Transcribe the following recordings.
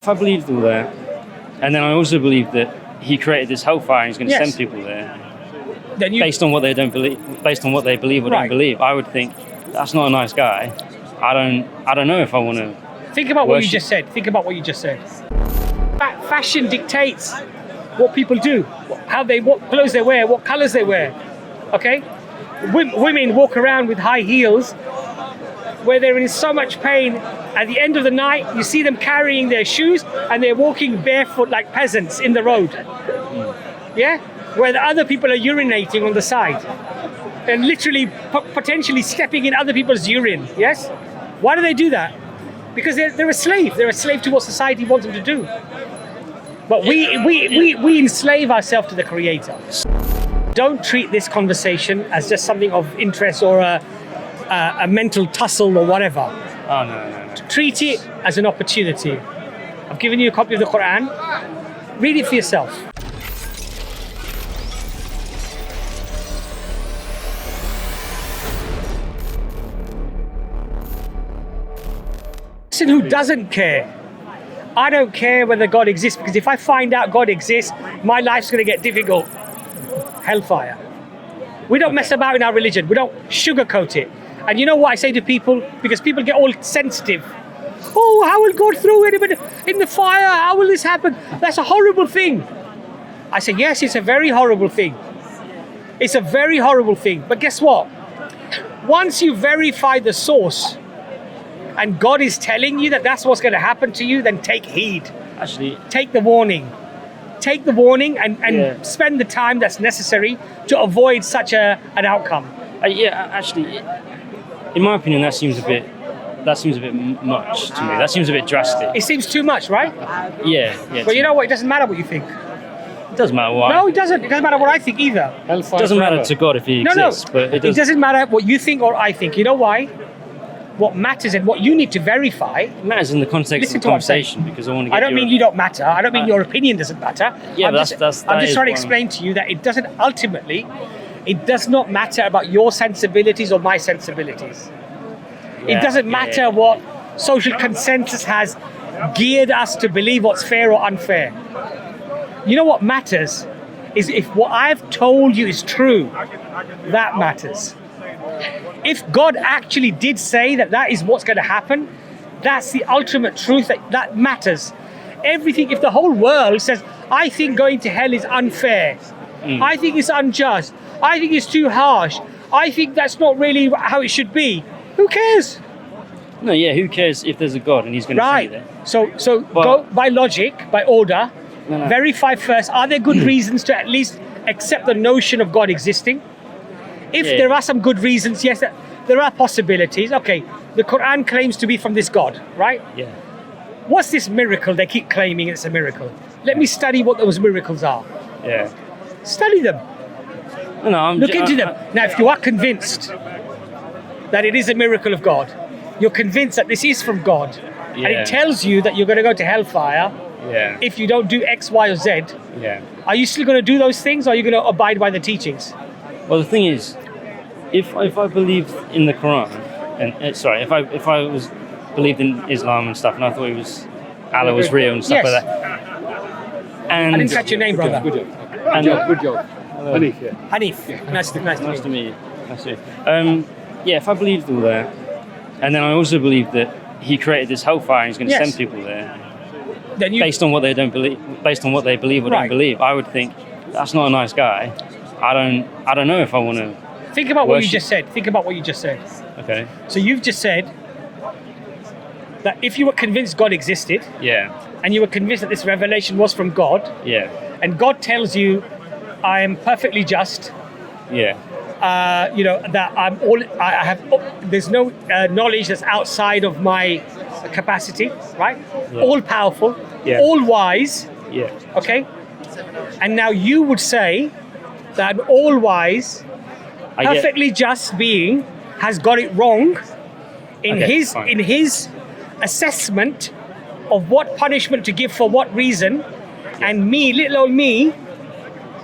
If I believed all that, and then I also believe that he created this hellfire and he's going to send people there, then based on what they don't believe, based on what they believe or don't believe, I would think that's not a nice guy. I don't know if I want to. Think about what you just said. Think about what you just said. Fashion dictates what people do, what clothes they wear, what colors they wear. Okay, women walk around with high heels where they're in so much pain. At the end of the night, you see them carrying their shoes and they're walking barefoot like peasants in the road. Yeah, where the other people are urinating on the side and literally potentially stepping in other people's urine. Yes, why do they do that? Because they're a slave. They're a slave to what society wants them to do. But we enslave ourselves to the Creator. Don't treat this conversation as just something of interest or a mental tussle or whatever. Oh, no. Treat it as an opportunity. I've given you a copy of the Quran. Read it for yourself. Person who doesn't care. I don't care whether God exists, because if I find out God exists, my life's going to get difficult. Hellfire. We don't mess about in our religion. We don't sugarcoat it. And you know what I say to people? Because people get all sensitive. Oh, how will God throw anybody in the fire? How will this happen? That's a horrible thing. I say, yes, it's a very horrible thing. It's a very horrible thing. But guess what? Once you verify the source, and God is telling you that that's what's going to happen to you, then take heed. Actually, take the warning. Take the warning and spend the time that's necessary to avoid such an outcome. Actually, in my opinion, that seems a bit much to me. That seems a bit drastic. It seems too much, right? Yeah. But you know what? It doesn't matter what you think. It doesn't matter what. No, it doesn't. It doesn't matter what I think either. It doesn't matter to God if he exists. No. But it doesn't matter what you think or I think. You know why? What matters and what you need to verify. It matters in the context of the conversation, because I want to get. I don't mean you don't matter. I don't mean your opinion doesn't matter. Yeah, I'm just trying to explain to you that it doesn't ultimately. It does not matter about your sensibilities or my sensibilities. It doesn't matter what social consensus has geared us to believe what's fair or unfair. You know what matters is if what I've told you is true. That matters. If God actually did say that is what's going to happen, that's the ultimate truth that matters. Everything, if the whole world says, I think going to hell is unfair, I think it's unjust, I think it's too harsh, I think that's not really how it should be, who cares? No, who cares if there's a God and he's going to say that? So go by logic, by order, verify first, are there good reasons to at least accept the notion of God existing? If there are some good reasons, yes, there are possibilities. Okay, the Quran claims to be from this God, right? Yeah. What's this miracle they keep claiming it's a miracle? Let me study what those miracles are. Yeah. Study them. Look into them. Now, if you are convinced that it is a miracle of God, you're convinced that this is from God, and it tells you that you're going to go to hellfire if you don't do X, Y, or Z, are you still going to do those things, or are you going to abide by the teachings? Well, the thing is, if I believed in the Quran, and if I was believed in Islam and stuff, and I thought Allah was real and stuff like that. And I didn't catch your name, brother. Good job. Hanif. Nice to meet you. Nice to meet you. If I believed all that, and then I also believed that he created this hellfire and he's going to send people there, then based on what they don't believe, based on what they believe or don't believe, I would think that's not a nice guy. I don't know if I want to. Think about what you just said. Okay. So you've just said that if you were convinced God existed, and you were convinced that this revelation was from God, and God tells you, I am perfectly just, that there's no knowledge that's outside of my capacity, right? All powerful, all wise, okay? And now you would say that an all-wise, perfectly just being has got it wrong in his assessment of what punishment to give for what reason, and me, little old me,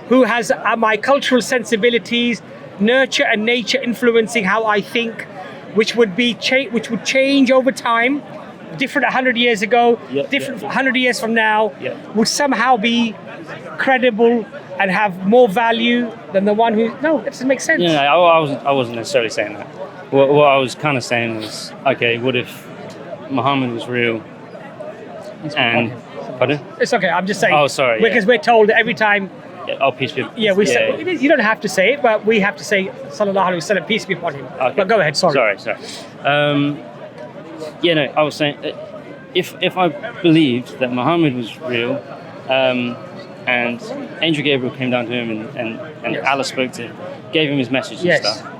who has my cultural sensibilities, nurture and nature influencing how I think, which would change over time, different 100 years ago, Yeah, different yeah. 100 years from now, Yeah. would somehow be credible and have more value than the one who... No, that doesn't make sense. Yeah, I wasn't necessarily saying that. What I was kind of saying was, okay, what if Muhammad was real and... Pardon? It's okay, I'm just saying. Oh, sorry, Because we're told that every time... Yeah, oh, peace be upon Yeah, we say... You don't have to say it, but we have to say, Sallallahu Alaihi Wasallam, peace be upon him. Okay. But go ahead, sorry. Sorry. Yeah, no, I was saying, if I believed that Muhammad was real, and Angel Gabriel came down to him and Yes. Allah spoke to him, gave him his message Yes. and stuff,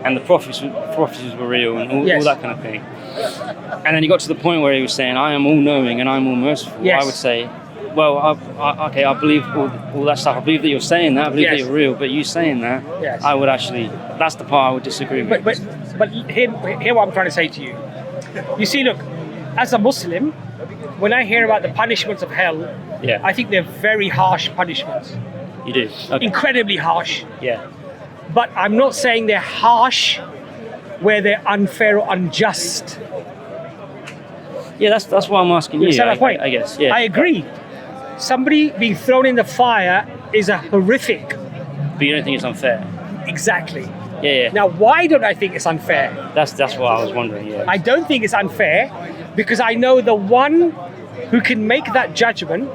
and the prophecies were real and all Yes. that kind of thing. And then he got to the point where he was saying, I am all-knowing and I'm all-merciful. Yes. I would say, well, I believe all that stuff. I believe that you're saying that. I believe that Yes. you're real. But you saying that, Yes. I would actually, that's the part I would disagree with. But hear what I'm trying to say to you. You see, look, as a Muslim, when I hear about the punishments of hell, Yeah. I think they're very harsh punishments. You do? Okay. Incredibly harsh. Yeah. But I'm not saying they're harsh where they're unfair or unjust. Yeah, that's why I'm asking you. Is that my point? I guess. Yeah. I agree. Somebody being thrown in the fire is a horrific. But you don't think it's unfair? Exactly. Yeah. Now, why don't I think it's unfair? That's what I was wondering. Yeah. I don't think it's unfair because I know the one who can make that judgment,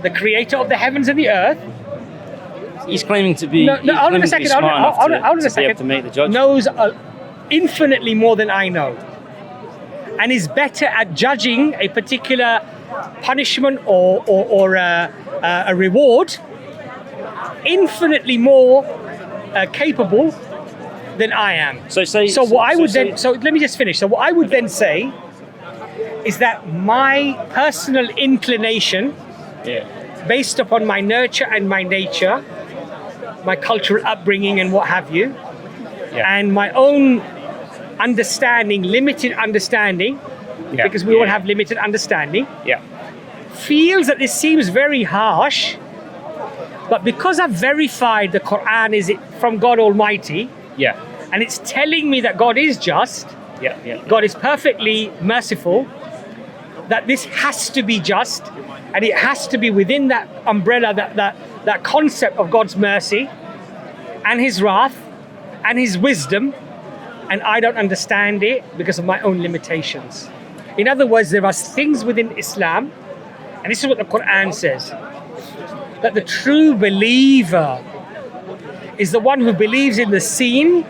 the creator of the heavens and the earth, He's claiming to be. hold on a second, hold on a Be second, able to make the judgment. knows infinitely more than I know, and is better at judging a particular punishment or a reward, infinitely more capable than I am. So let me just finish. So what I would then say is that my personal inclination, Yeah. based upon my nurture and my nature, my cultural upbringing and what have you, Yeah. and my own understanding, limited understanding, Yeah. because we all have limited understanding, Yeah. feels that this seems very harsh, but because I've verified the Quran is from God Almighty, Yeah. and it's telling me that God is just, Yeah. Yeah. God is perfectly merciful, that this has to be just, and it has to be within that umbrella, that concept of God's mercy and his wrath and his wisdom, and I don't understand it because of my own limitations. In other words, there are things within Islam, and this is what the Quran says, that the true believer is the one who believes in the seen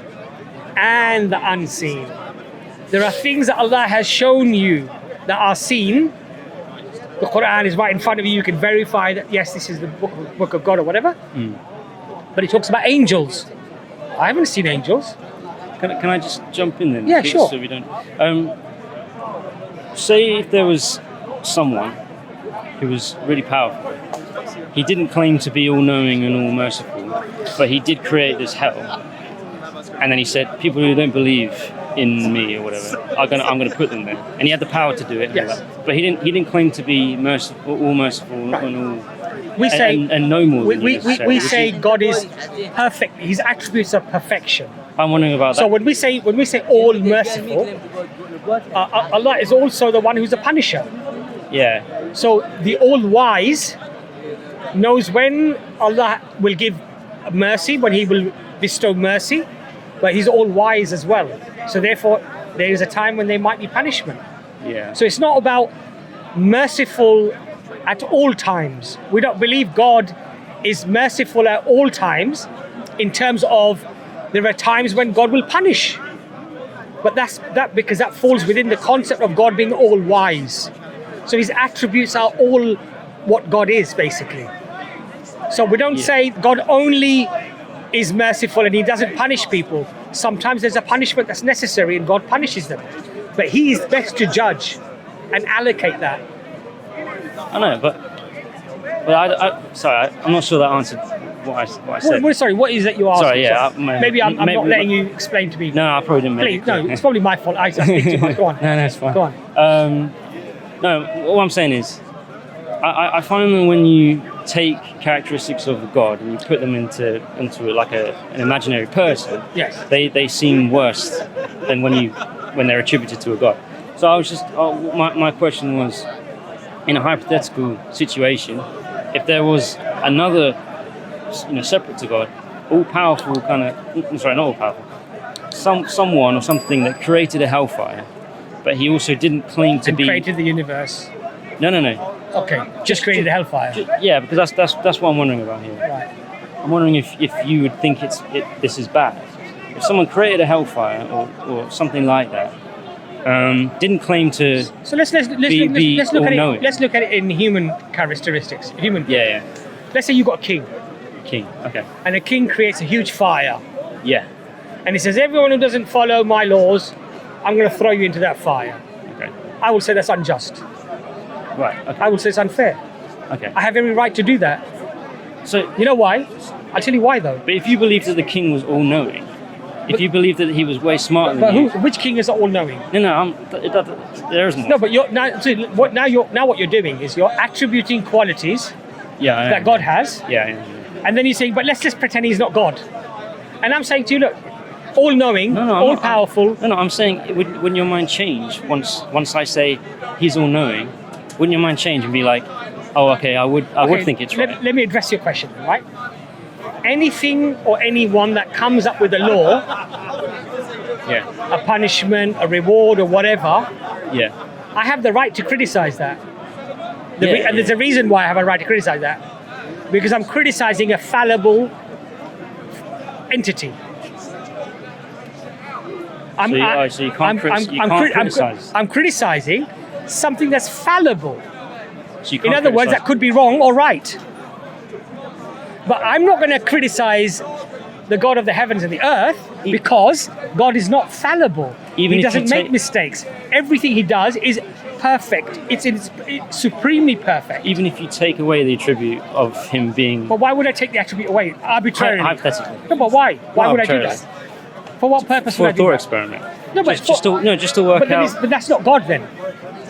and the unseen. There are things that Allah has shown you that are seen. The Quran is right in front of you. You can verify that, yes, this is the book of God or whatever. But it talks about angels. I haven't seen angels. Can I just jump in then? Yeah, sure. So we don't. Say if there was someone who was really powerful. He didn't claim to be all-knowing and all-merciful, but he did create this hell. And then he said, people who don't believe in me or whatever, I'm gonna put them there. And he had the power to do it. Yes. But he didn't claim to be merciful, all-merciful, Right. and all. We say and no more. Than we you, say God is perfect. His attributes are perfection. I'm wondering about that. So when we say all merciful, Allah is also the one who's a punisher. Yeah. So the all wise knows when Allah will give mercy, when He will bestow mercy, but He's all wise as well. So therefore, there is a time when there might be punishment. Yeah. So it's not about merciful at all times. We don't believe God is merciful at all times in terms of there are times when God will punish. But that's because that falls within the concept of God being all wise. So his attributes are all what God is, basically. So we don't say God only is merciful and he doesn't punish people. Sometimes there's a punishment that's necessary and God punishes them. But he is best to judge and allocate that. I know, but I'm not sure that answered what I said. Sorry, what is it you asked? Sorry, yeah, maybe I'm not letting you explain to me. No, I probably didn't make Please, it clear. no, it's probably my fault. I speak too much. Go on. No, it's fine. Go on. No, what I'm saying is, I find that when you take characteristics of God and you put them into like an imaginary person, Yes. they seem worse than when they're attributed to a God. So I was just, my question was, in a hypothetical situation, if there was another, separate to God, all-powerful kind of, sorry, not all-powerful, someone or something that created a hellfire, but he also didn't claim to be... created the universe. No. Okay, just created a hellfire. Yeah, because that's what I'm wondering about here. Right. I'm wondering if you would think this is bad. If someone created a hellfire or something like that, didn't claim to So let's look all-knowing. Let's look at it in human characteristics. Yeah. Let's say you've got a king, Okay. and a king creates a huge fire, Yeah. and he says, everyone who doesn't follow my laws, I'm going to throw you into that fire. Okay. I will say that's unjust. Right. Okay. I will say it's unfair. Okay. I have every right to do that. So, You know why? I'll tell you why though. but if you believe that the king was all-knowing, if you believe that he was way smarter But than you, which king is all-knowing? there isn't. No, but what you're doing is you're attributing qualities Yeah. that God has, Yeah. and then you're saying, but let's just pretend he's not God. And I'm saying to you, look, all-knowing, No, I'm not- all-powerful. No, I'm saying, wouldn't your mind change once I say he's all-knowing? Wouldn't your mind change and be like, oh, okay, I would think it's right. Let me address your question, right? Anything or anyone that comes up with a law, Yeah. a punishment, a reward, or whatever, Yeah. I have the right to criticize that. Yeah, And there's a reason why I have a right to criticize that. Because I'm criticizing a fallible entity. So you can't criticize. I'm criticizing something that's fallible. So you In can't other words, that criticize- could be wrong or right. But I'm not going to criticize the God of the heavens and the earth because God is not fallible. Even He if you doesn't make take- mistakes. Everything he does is perfect. It's supremely perfect. Even if you take away the attribute of him being But why would I take the attribute away arbitrarily? hypothetically No, but why? Why would I do arbitrarily. that? For what purpose for would a I do thought that? experiment. No, but just to work but, then out. but that's not God then.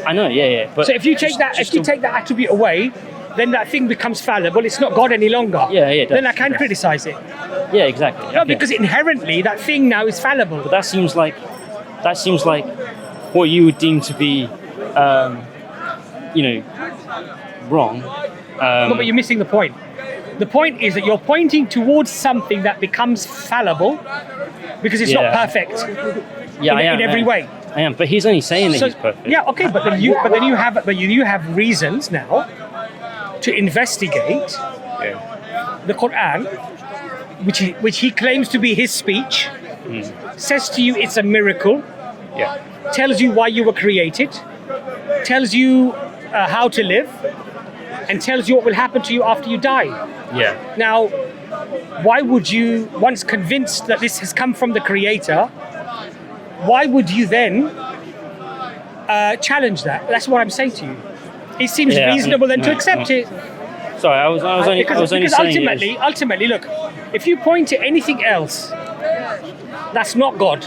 I know, yeah. But So if you take just- that, just if you to- take that attribute away, then that thing becomes fallible. It's not God any longer. Yeah, it Then does. I can Yes. criticize it. yeah, exactly. No, okay. because inherently that thing now is fallible. But that seems like what you would deem to be, wrong. No, but you're missing the point. The point is that you're pointing towards something that becomes fallible because it's not Yeah. perfect Yeah, I am in every way. I am, but he's only saying that he's perfect. Yeah, okay, but then you have reasons now to investigate Yeah. the Quran, which he claims to be his speech, says to you it's a miracle, Yeah. tells you why you were created, tells you how to live, and tells you what will happen to you after you die. Yeah. Now, why would you, once convinced that this has come from the Creator, why would you then challenge that? That's what I'm saying to you. It seems Yeah, reasonable then to no, accept no. it. Sorry, I was only Because saying ultimately, look, if you point to anything else that's not God,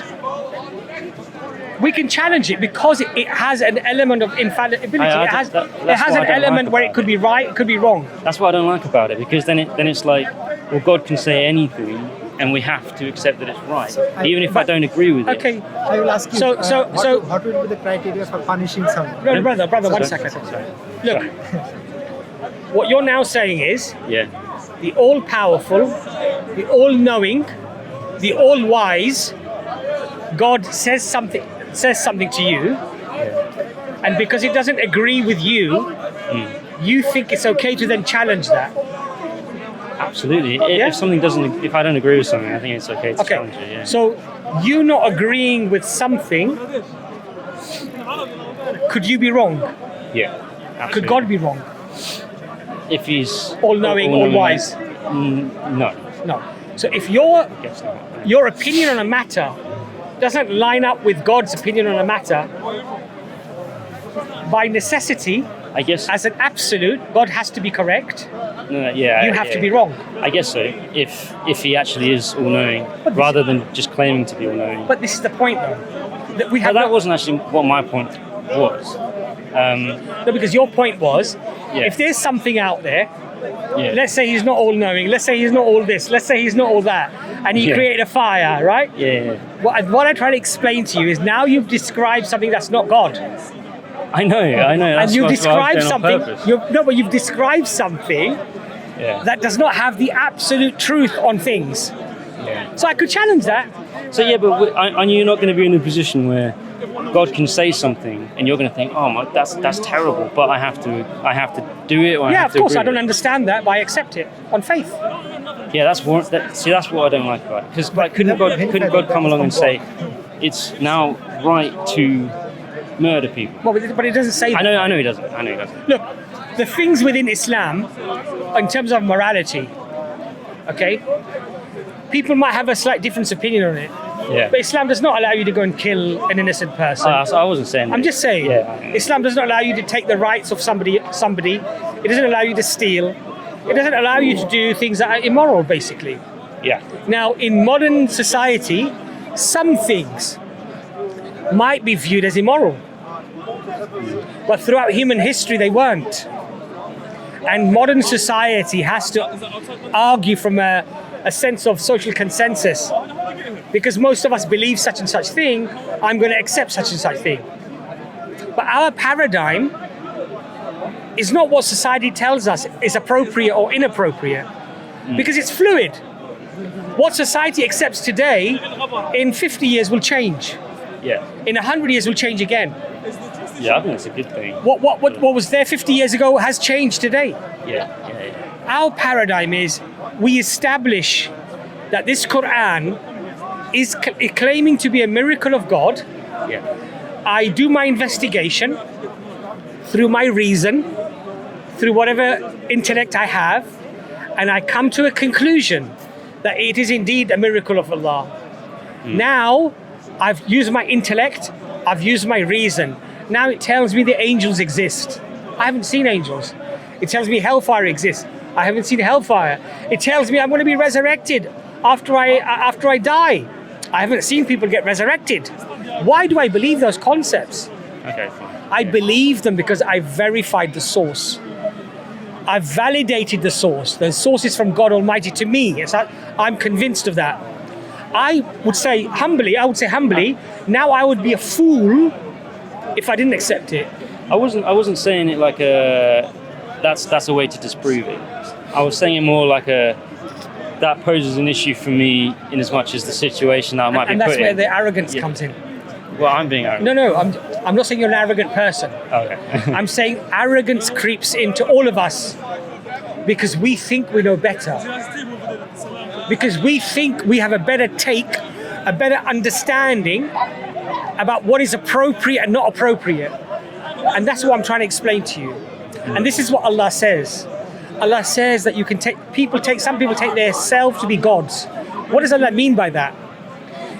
we can challenge it because it has an element of infallibility. I- It has that's an what I don't element like where about it could it. be right, it could be wrong. That's what I don't like about it, because then it's like, well, God can say anything, and we have to accept that it's right, even if I don't agree with it. Okay, I will ask you. So- what would be the criteria for punishing someone? brother, one Sorry. second. Sorry. Look, what you're now saying is Yeah. the all-powerful, the all-knowing, the all-wise God says something to you, and because it doesn't agree with you, you think it's okay to then challenge that. Absolutely. Yeah? If I don't agree with something, I think it's okay to Okay, challenge it. Yeah. so you not agreeing with something, could you be wrong? Yeah. Absolutely. Could God be wrong? If he's All-knowing, all-wise? No. No. So if your Guess not. your opinion on a matter doesn't line up with God's opinion on a matter, by necessity, I guess. as an absolute, God has to be correct. Yeah. You have yeah. to be wrong. I guess so. If he actually is all-knowing, rather than just claiming to be all-knowing. But this is the point, though. That we But have that wasn't actually what my point was. no, because your point was, Yeah. if there's something out there, Yeah. let's say he's not all-knowing, let's say he's not all this, let's say he's not all that, and he created a fire, right? Yeah. What I try to explain to you is now you've described something that's not God. I know. And you've described something. Purpose. But you've described something that does not have the absolute truth on things. Yeah. So I could challenge that. So yeah, but and you're not going to be in a position where God can say something, and you're going to think, "Oh, that's terrible," but I have to do it. Or I Yeah, have of to course, I agree don't with it. understand that, but I accept it on faith. Yeah, that's what I don't like about it. Because couldn't God come along and say, "It's now right to murder people"? Well, but it doesn't say that. I know he doesn't. Look, the things within Islam, in terms of morality, okay, people might have a slight different opinion on it. Yeah. But Islam does not allow you to go and kill an innocent person. So I wasn't saying that. I'm just saying, Islam does not allow you to take the rights of somebody. It doesn't allow you to steal. It doesn't allow you to do things that are immoral, basically. Yeah. Now, in modern society, some things might be viewed as immoral. But throughout human history, they weren't. And modern society has to argue from a sense of social consensus. Because most of us believe such and such thing, I'm going to accept such and such thing. But our paradigm is not what society tells us is appropriate or inappropriate. Because it's fluid. What society accepts today, in 50 years will change. Yeah. In 100 years will change again. Yeah, I think that's a good thing. What was there 50 years ago has changed today. Yeah. Our paradigm is we establish that this Quran is claiming to be a miracle of God. Yeah. I do my investigation through my reason, through whatever intellect I have, and I come to a conclusion that it is indeed a miracle of Allah. Now, I've used my intellect, I've used my reason. Now it tells me the angels exist. I haven't seen angels. It tells me hellfire exists. I haven't seen hellfire. It tells me I'm going to be resurrected after I die. I haven't seen people get resurrected. Why do I believe those concepts? Okay, fine. I believe them because I verified the source. I've validated the source. The source is from God Almighty to me. I'm convinced of that. I would say humbly, now I would be a fool if I didn't accept it. I wasn't saying it like that's a way to disprove it. I was saying it more like that poses an issue for me in as much as the situation that I might be put in. And that's where the arrogance comes in. Well, I'm being arrogant. No, I'm not saying you're an arrogant person. Okay. I'm saying arrogance creeps into all of us because we think we know better. Because we think we have a better take, a better understanding about what is appropriate and not appropriate. And that's what I'm trying to explain to you. And this is what Allah says. Allah says that some people take their self to be gods. What does Allah mean by that?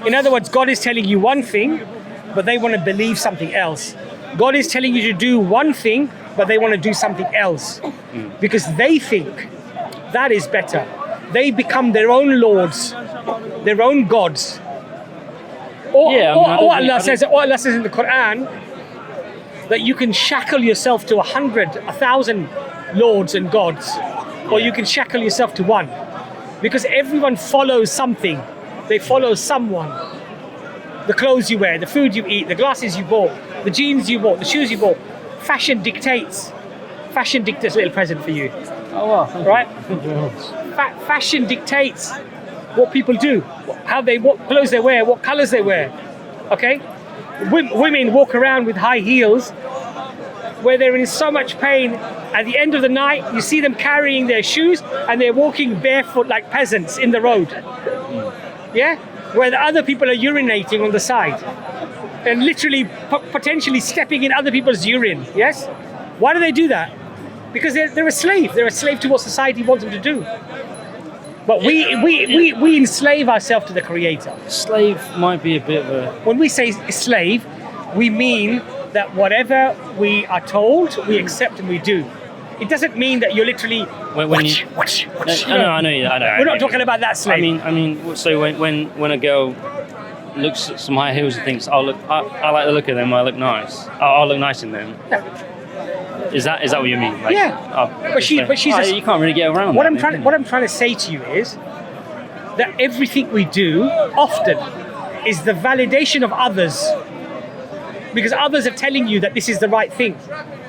In other words, God is telling you one thing, but they want to believe something else. God is telling you to do one thing, but they want to do something else. Because they think that is better. They become their own lords, their own gods. Or Allah says in the Quran that you can shackle yourself to 100, 1,000 lords and gods, or you can shackle yourself to one. Because everyone follows something. They follow someone. The clothes you wear, the food you eat, the glasses you bought, the jeans you bought, the shoes you bought. Fashion dictates. Fashion dictates a little present for you. Oh, wow. Right? Fashion dictates what people do, what clothes they wear, what colors they wear. Okay? Women walk around with high heels where they're in so much pain. At the end of the night, you see them carrying their shoes and they're walking barefoot like peasants in the road. Yeah? Where the other people are urinating on the side and literally potentially stepping in other people's urine. Yes? Why do they do that? Because they're a slave. They're a slave to what society wants them to do. But we enslave ourselves to the Creator. Slave might be a bit of a... When we say slave, we mean that whatever we are told, we accept and we do. It doesn't mean that you're literally watch. I know. We're not talking about that slave. I mean. So when a girl looks at some high heels and thinks, I like the look of them. I look nice. I'll look nice in them. Is that what you mean? But she's you can't really get around. What I'm trying to say to you is that everything we do often is the validation of others, because others are telling you that this is the right thing.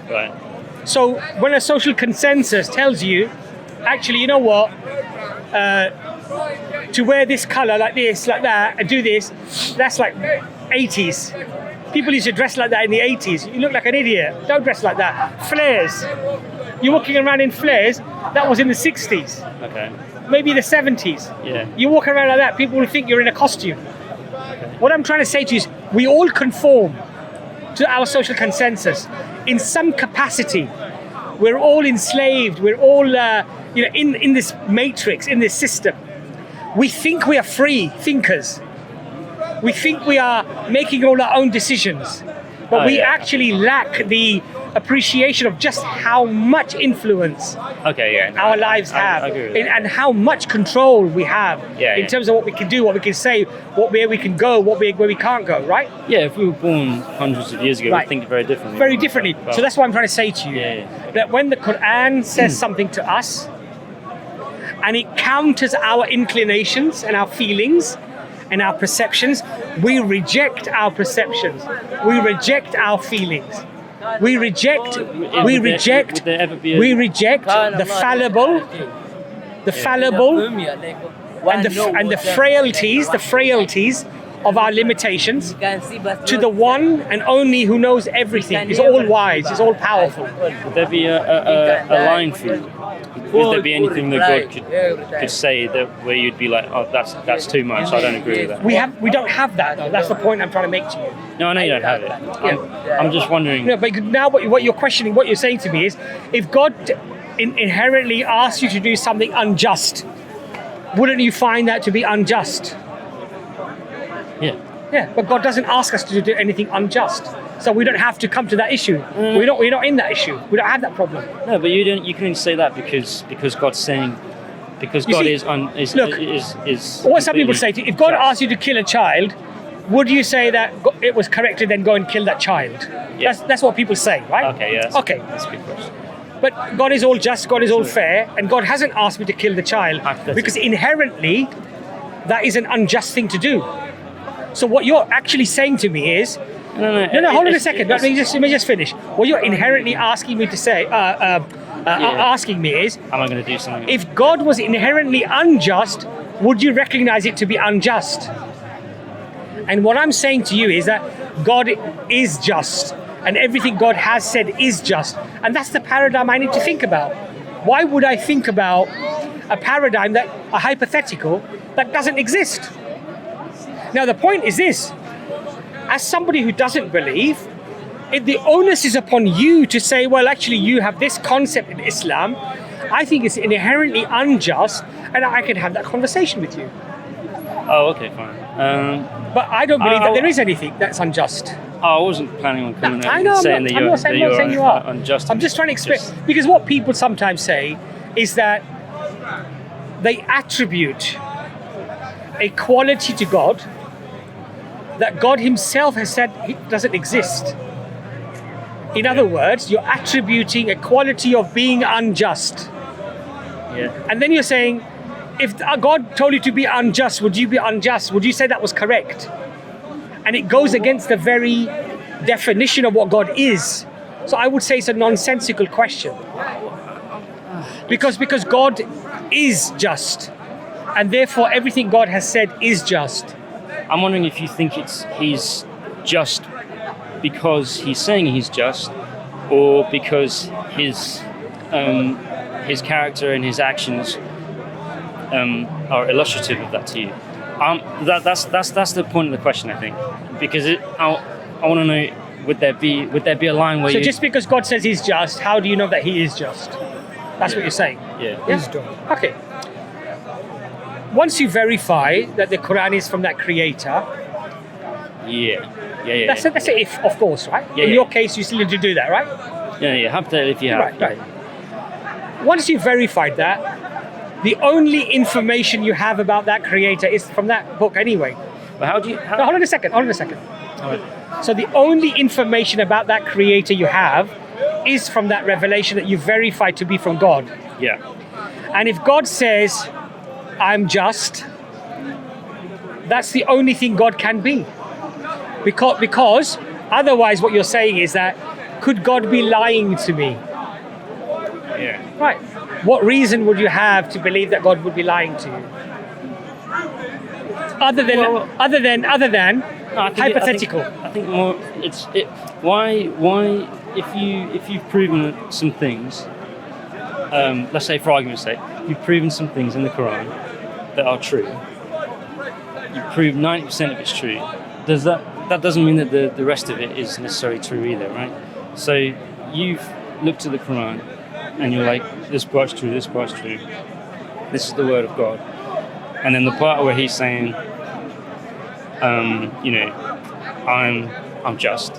Right. So when a social consensus tells you, actually, you know what, to wear this color like this, like that, and do this, that's like 80s. People used to dress like that in the 80s. You look like an idiot. Don't dress like that. Flares. You're walking around in flares. That was in the 60s. Okay. Maybe the 70s. Yeah. You walk around like that, people will think you're in a costume. What I'm trying to say to you is, we all conform to our social consensus in some capacity. We're all enslaved. We're all, in this matrix, in this system. We think we are free thinkers. We think we are making all our own decisions, but we actually lack the appreciation of just how much influence our lives have, I agree with that. and how much control we have in terms of what we can do, what we can say, where we can go, where we can't go, right? Yeah, if we were born hundreds of years ago, we'd think very differently. Very differently. Well, So that's what I'm trying to say to you, that when the Quran says something to us, and it counters our inclinations and our feelings and our perceptions, we reject our perceptions, we reject our feelings, we reject the fallible and the frailties of our limitations to the one and only who knows everything, is all wise, is all powerful. Would there be a line for you? Would there be anything that God could say that where you'd be like, oh, that's too much, I don't agree with that? We don't have that though. That's the point I'm trying to make to you. No, I know you don't have it. I'm just wondering. No, but now what you're questioning, what you're saying to me is, if God inherently asks you to do something unjust, wouldn't you find that to be unjust? Yeah. Yeah, but God doesn't ask us to do anything unjust, so we don't have to come to that issue. We're not in that issue. We don't have that problem. No, but you can only say that because God's saying, because God is what some people say to you, if God asks you to kill a child, would you say that it was correct to then go and kill that child? Yeah. That's what people say, right? Okay, yeah. Okay. That's a good question. But God is all just, God is all fair, and God hasn't asked me to kill the child because inherently that is an unjust thing to do. So what you're actually saying to me is, no, hold on a second. Let me just finish. What you're inherently asking me to say, asking me is, am I going to do something? If God was inherently unjust, would you recognize it to be unjust? And what I'm saying to you is that God is just, and everything God has said is just, and that's the paradigm I need to think about. Why would I think about a paradigm a hypothetical that doesn't exist? Now the point is this: as somebody who doesn't believe, the onus is upon you to say, well, actually, you have this concept in Islam. I think it's inherently unjust, and I can have that conversation with you. Oh, okay, fine. But I don't believe that there is anything that's unjust. I wasn't planning on coming out I know, and saying that you're saying you are unjust. I'm just trying to explain, because what people sometimes say is that they attribute a quality to God that God himself has said doesn't exist. In other words, you're attributing a quality of being unjust. Yeah. And then you're saying, if God told you to be unjust, would you be unjust? Would you say that was correct? And it goes against the very definition of what God is. So I would say it's a nonsensical question. Because God is just, and therefore everything God has said is just. I'm wondering if you think he's just because he's saying he's just, or because his character and his actions are illustrative of that to you. That's the point of the question, I think, because I want to know, would there be a line where just because God says he's just, how do you know that he is just? That's what you're saying. Yeah. Okay. Once you verify that the Quran is from that creator, that's an if, of course, right? In your case, you still need to do that, right? Yeah. Hypothetically, if you have. Right. Once you've verified that, the only information you have about that creator is from that book anyway. But how do you... No, hold on a second. So the only information about that creator you have is from that revelation that you verified to be from God. Yeah. And if God says, I'm just, that's the only thing God can be. Because otherwise what you're saying is that, could God be lying to me? Yeah. Right. What reason would you have to believe that God would be lying to you? Other than No, I think hypothetical. I think more. Why? If you've proven some things, let's say for argument's sake, you've proven some things in the Quran that are true. You've proved 90% of it's true. That doesn't mean that the rest of it is necessarily true either, right? So you've looked at the Quran and you're like, this part's true, this part's true. This is the word of God. And then the part where he's saying, I'm just.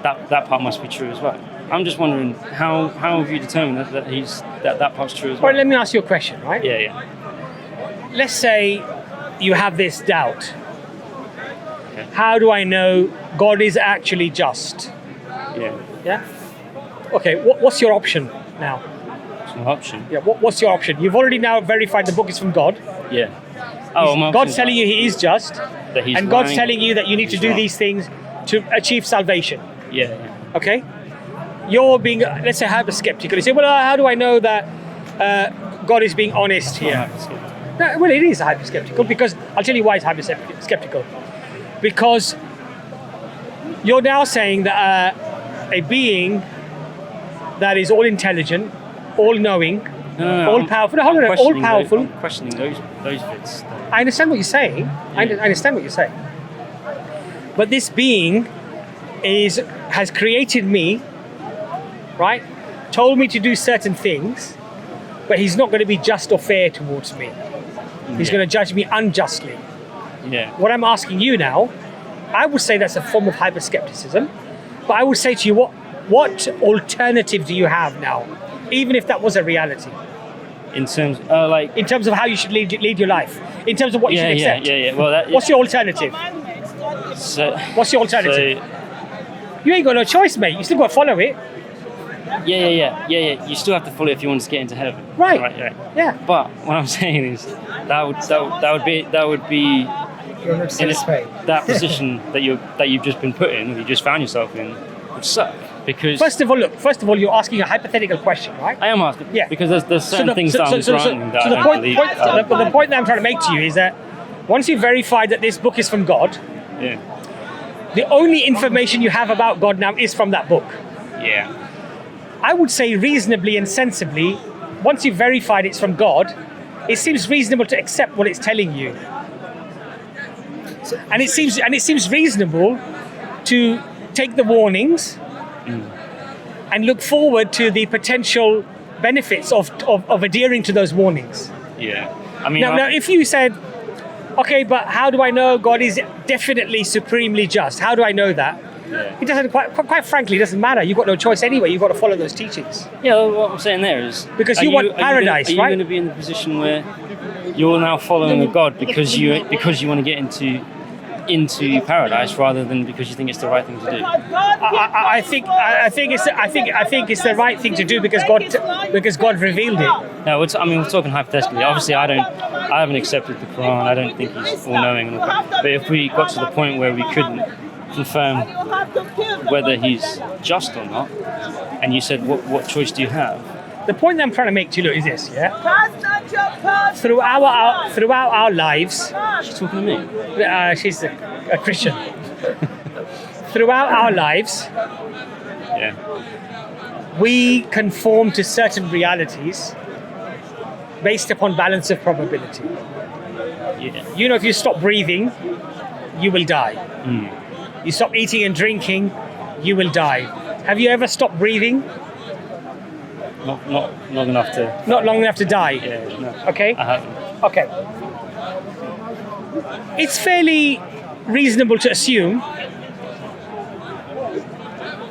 That part must be true as well. I'm just wondering how have you determined that part's true as well? Well, let me ask you a question, right? Yeah. Let's say you have this doubt. Okay. How do I know God is actually just? Yeah. Yeah. Okay. What's your option now? It's an option. Yeah. What's your option? You've already now verified the book is from God. Yeah. Oh, my God's option's telling you He is just, that he's and God's lying, telling you that you need to he's do wrong. these things to achieve salvation. Yeah. Okay. You're being, let's say, hyper-skeptical. You say, well, how do I know that God is being honest here? No, well, it is hyper-skeptical because I'll tell you why it's hyper-skeptical. Because you're now saying that a being that is all intelligent, all knowing, No, all I'm- powerful, I'm all questioning powerful. I'm questioning those bits. I understand what you're saying. I understand what you're saying. But this being has created me, right? Told me to do certain things, but he's not going to be just or fair towards me. He's Yeah. going to judge me unjustly. Yeah. What I'm asking you now, I would say that's a form of hyper-skepticism, but I would say to you, what alternative do you have now, even if that was a reality? In terms, In terms of how you should lead your life, in terms of what you should accept. Yeah. Well, What's your alternative? What's your alternative? You ain't got no choice, mate. You still got to follow it. Yeah. You still have to follow it if you want to get into heaven. Right. Yeah. But what I'm saying is that would be You're not satisfied. that position that you've just been put in, you just found yourself in, would suck because First of all, you're asking a hypothetical question, right? I am asking. Yeah. Because there's certain things that I'm granting that I the don't point, believe. the point that I'm trying to make to you is that once you've verified that this book is from God, Yeah. the only information you have about God now is from that book. Yeah. I would say reasonably and sensibly, once you've verified it's from God, it seems reasonable to accept what it's telling you. And it seems reasonable to take the warnings and look forward to the potential benefits of adhering to those warnings. Yeah. I mean, Now, if you said, okay, but how do I know God is definitely supremely just? How do I know that? Yeah. It doesn't quite frankly, it doesn't matter. You've got no choice anyway. You've got to follow those teachings. Yeah, what I'm saying there is Because you want paradise, are you right? going to be in the position where you're now following a God because you want to get into paradise rather than because you think it's the right thing to do? I think it's the right thing to do because God revealed it. No, we're talking hypothetically. Obviously, I haven't accepted the Quran. I don't think he's all-knowing. And all that. But if we got to the point where we couldn't confirm whether he's just or not, and you said, what choice do you have? The point that I'm trying to make to you, look, is this, yeah? Throughout our lives, She's talking to me. she's a Christian. Throughout our lives, Yeah. we conform to certain realities based upon balance of probability. Yeah. You know, if you stop breathing, you will die. Mm. You stop eating and drinking, you will die. Have you ever stopped breathing? Not long enough to. Not long enough to die. Yeah. No. Okay? I haven't. Okay. It's fairly reasonable to assume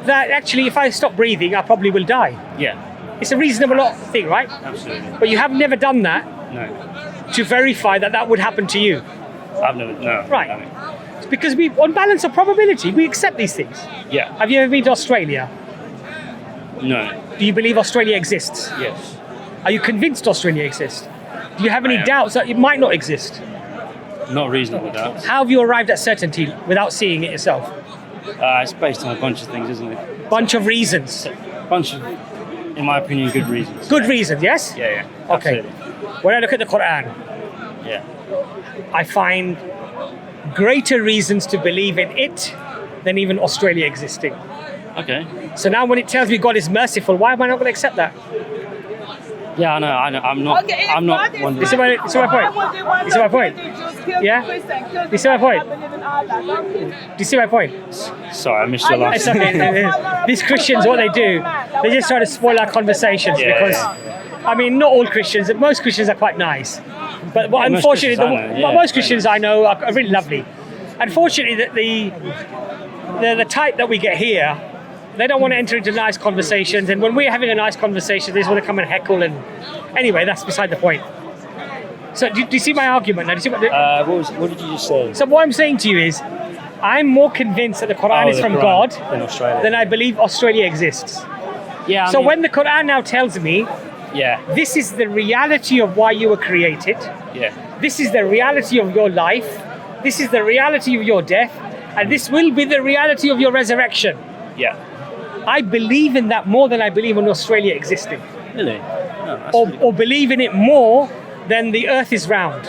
that actually if I stop breathing, I probably will die. Yeah. It's a reasonable thing, right? Absolutely. But you have never done that No. to verify that would happen to you. I've never. No. Right. I mean, It's because on balance of probability, we accept these things. yeah. Have you ever been to Australia? No. Do you believe Australia exists? Yes. Are you convinced Australia exists? Do you have any I am. doubts that it might not exist? Not reasonable doubts. How have you arrived at certainty without seeing it yourself? It's based on a bunch of things, isn't it? Bunch of reasons. Bunch of, in my opinion, good reasons. Good reasons, yes? Yeah. Okay. Absolutely. When I look at the Quran, Yeah. I find greater reasons to believe in it than even Australia existing. Okay. So now when it tells me God is merciful, why am I not going to accept that? Yeah, I know. I'm not one. You see my point? You see my point? Yeah? You see my point? Do you see my point? Sorry, I missed your last. It's okay. These Christians, what they do, they just try to spoil our conversations because, I mean, not all Christians, most Christians are quite nice. But unfortunately, most Christians I know are really lovely. Unfortunately, the type that we get here, they don't want to enter into nice conversations, and when we're having a nice conversation, they just want to come and heckle. And anyway, that's beside the point. So, do you see my argument now? Do you see what did you just say? So, what I'm saying to you is, I'm more convinced that the Quran is from God than I believe Australia exists. Yeah. So, when the Quran now tells me, yeah, this is the reality of why you were created. Yeah. This is the reality of your life. This is the reality of your death, and this will be the reality of your resurrection. Yeah. I believe in that more than I believe in Australia existing. Really? Or believe in it more than the earth is round.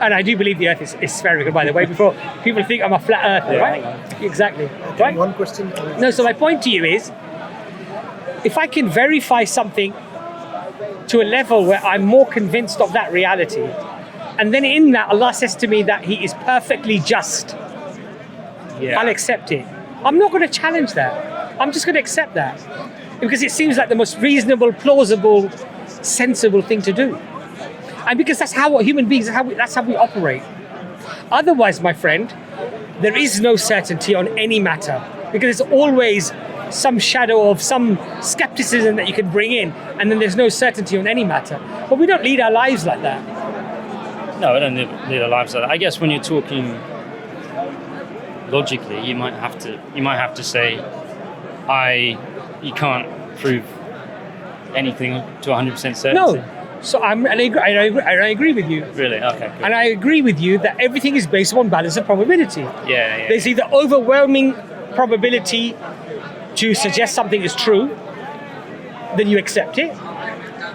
And I do believe the earth is spherical, by the way, before people think I'm a flat earther, right? Exactly. Right? One question. No, so my point to you is, if I can verify something to a level where I'm more convinced of that reality, and then in that Allah says to me that He is perfectly just, I'll accept it. I'm not going to challenge that. I'm just going to accept that because it seems like the most reasonable, plausible, sensible thing to do. And because that's how human beings, that's how we operate. Otherwise, my friend, there is no certainty on any matter because there's always some shadow of some skepticism that you can bring in, and then there's no certainty on any matter. But we don't lead our lives like that. No, we don't lead our lives like that. I guess when you're talking logically, you might have to say, you can't prove anything to 100% certainty. No. So I agree with you. Really? Okay. Good. And I agree with you that everything is based on balance of probability. Yeah. There's either overwhelming probability to suggest something is true, then you accept it,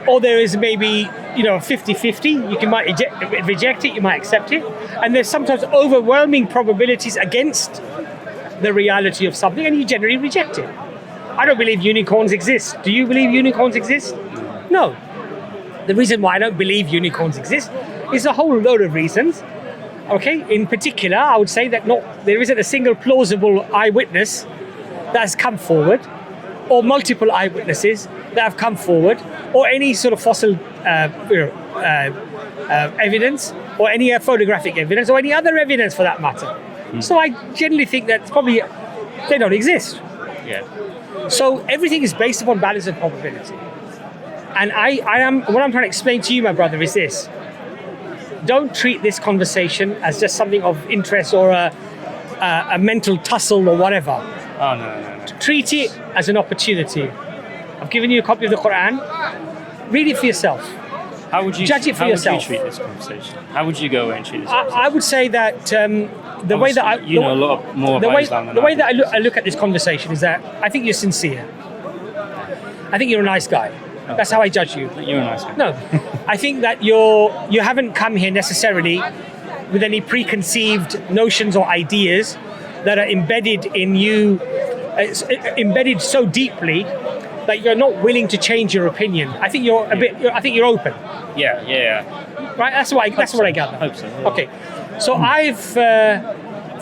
or there is maybe 50-50. You might reject it, you might accept it, and there's sometimes overwhelming probabilities against the reality of something, and you generally reject it. I don't believe unicorns exist. Do you believe unicorns exist? No. The reason why I don't believe unicorns exist is a whole load of reasons. Okay, in particular, I would say that there isn't a single plausible eyewitness that has come forward, or multiple eyewitnesses that have come forward, or any sort of fossil evidence, or any photographic evidence, or any other evidence for that matter. So I generally think that probably they don't exist. Yeah. So everything is based upon balance of probability. And what I'm trying to explain to you, my brother, is this. Don't treat this conversation as just something of interest or a mental tussle or whatever. Oh, no. Treat it as an opportunity. I've given you a copy of the Quran. Read it for yourself. How would you judge it for yourself? How would you treat this conversation? How would you go away and treat this I would say that the way that I know a lot more about Islam than the way that I look at this conversation is that I think you're sincere. I think you're a nice guy. Okay. That's how I judge you. You're a nice guy. No, I think that you haven't come here necessarily with any preconceived notions or ideas that are embedded in you, embedded so deeply that you're not willing to change your opinion. I think you're I think you're open. Yeah. Right. That's what I gather. I hope so. Yeah. Okay. So I've,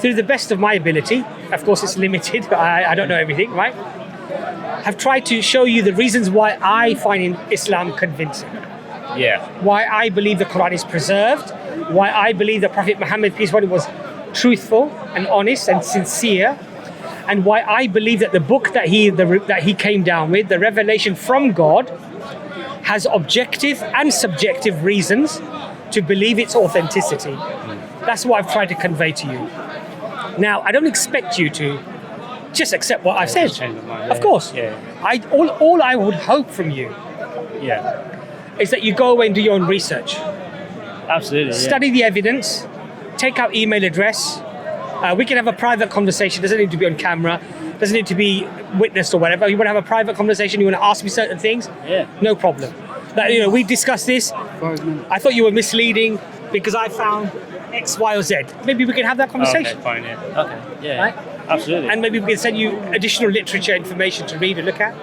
through the best of my ability, of course it's limited. I don't know everything, right? Have tried to show you the reasons why I find Islam convincing. Yeah. Why I believe the Quran is preserved. Why I believe the Prophet Muhammad, peace be upon him, was truthful and honest and sincere. And why I believe that the book that he came down with, the revelation from God, has objective and subjective reasons to believe its authenticity. That's what I've tried to convey to you. Now, I don't expect you to just accept what I've said. Change my mind. Of course. Yeah. All I would hope from you is that you go away and do your own research. Absolutely. Study the evidence, take our email address. We can have a private conversation. Doesn't need to be on camera. Doesn't need to be witnessed or whatever. You want to have a private conversation. You want to ask me certain things. Yeah. No problem. We discussed this. I thought you were misleading because I found X, Y, or Z. Maybe we can have that conversation. Okay, fine, yeah. Okay, yeah, Right? absolutely. And maybe we can send you additional literature information to read and look at.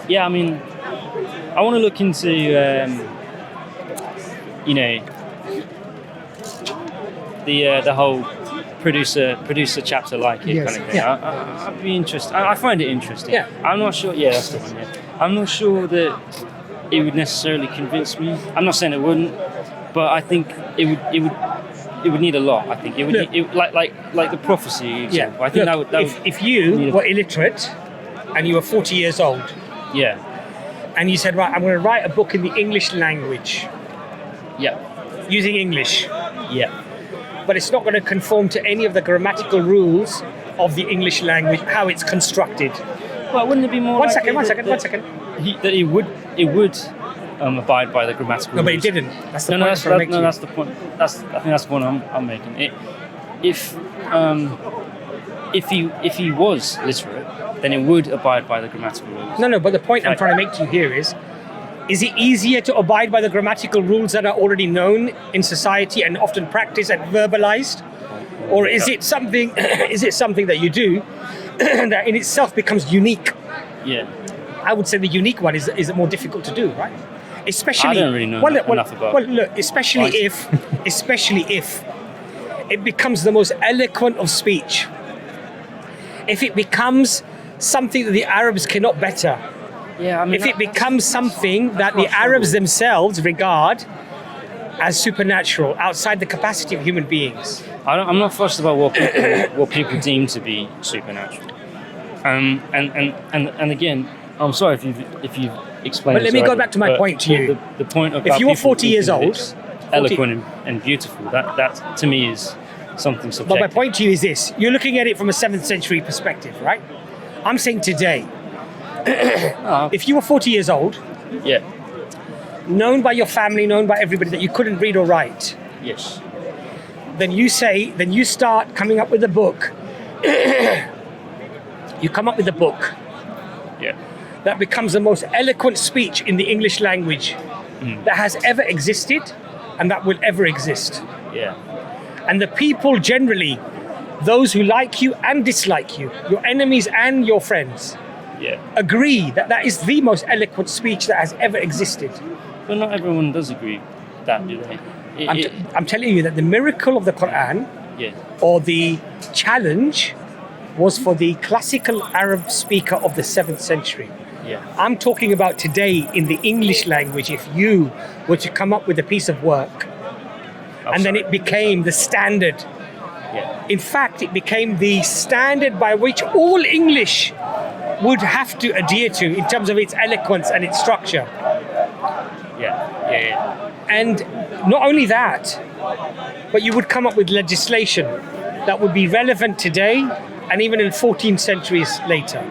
Yeah, I mean, I want to look into, the whole producer chapter like it Yes, kind of thing. yeah. I'd be interested. I find it interesting. Yeah. I'm not sure. Yeah, that's the one. Yeah. I'm not sure that it would necessarily convince me. I'm not saying it wouldn't, but I think it would need a lot. I think it would Look. need, like the prophecy example. I think Look, that would if you need a- were illiterate and you were 40 years old yeah, and you said, right, I'm going to write a book in the English language yeah, using English, yeah. but it's not going to conform to any of the grammatical rules of the English language, how it's constructed. Well, wouldn't it be more? One likely second. that it would abide by the grammatical No, but it rules. didn't. That's the No, point I'm trying to make to you. that's the point. I think that's the point I'm making. If he was literate, then it would abide by the grammatical rules. No, but the point I'm Right. trying to make to you here is it easier to abide by the grammatical rules that are already known in society and often practiced and verbalized? Or is it something that you do that in itself becomes unique? Yeah. I would say the unique one is more difficult to do, right? Especially I don't really know enough about. Well, look, especially Right. if it becomes the most eloquent of speech. If it becomes something that the Arabs cannot better. Yeah, I mean, If it becomes something that the Arabs themselves regard as supernatural, outside the capacity of human beings. I'm not fussed about what people deem to be supernatural. And again, I'm sorry if you've explained. But let this me go already, back to my but point to you. The point about If you were people 40 years thinking old, it's eloquent and beautiful, that to me is something subjective. But my point to you is this: you're looking at it from a 7th century perspective, right? I'm saying today, if you were 40 years old, Yeah. known by your family, known by everybody that you couldn't read or write, Yes. then you start coming up with a book. You come up with a book Yeah. that becomes the most eloquent speech in the English language that has ever existed and that will ever exist. Yeah. And the people generally, those who like you and dislike you, your enemies and your friends, Yeah. agree that that is the most eloquent speech that has ever existed. But not everyone does agree that, do they? I'm telling you that the miracle of the Quran, Yeah. or the challenge, was for the classical Arab speaker of the 7th century. Yeah. I'm talking about today in the English language. If you were to come up with a piece of work and then it became the standard, Yeah. in fact, it became the standard by which all English would have to adhere to in terms of its eloquence and its structure. Yeah. Yeah. And not only that, but you would come up with legislation that would be relevant today and even in 14 centuries later.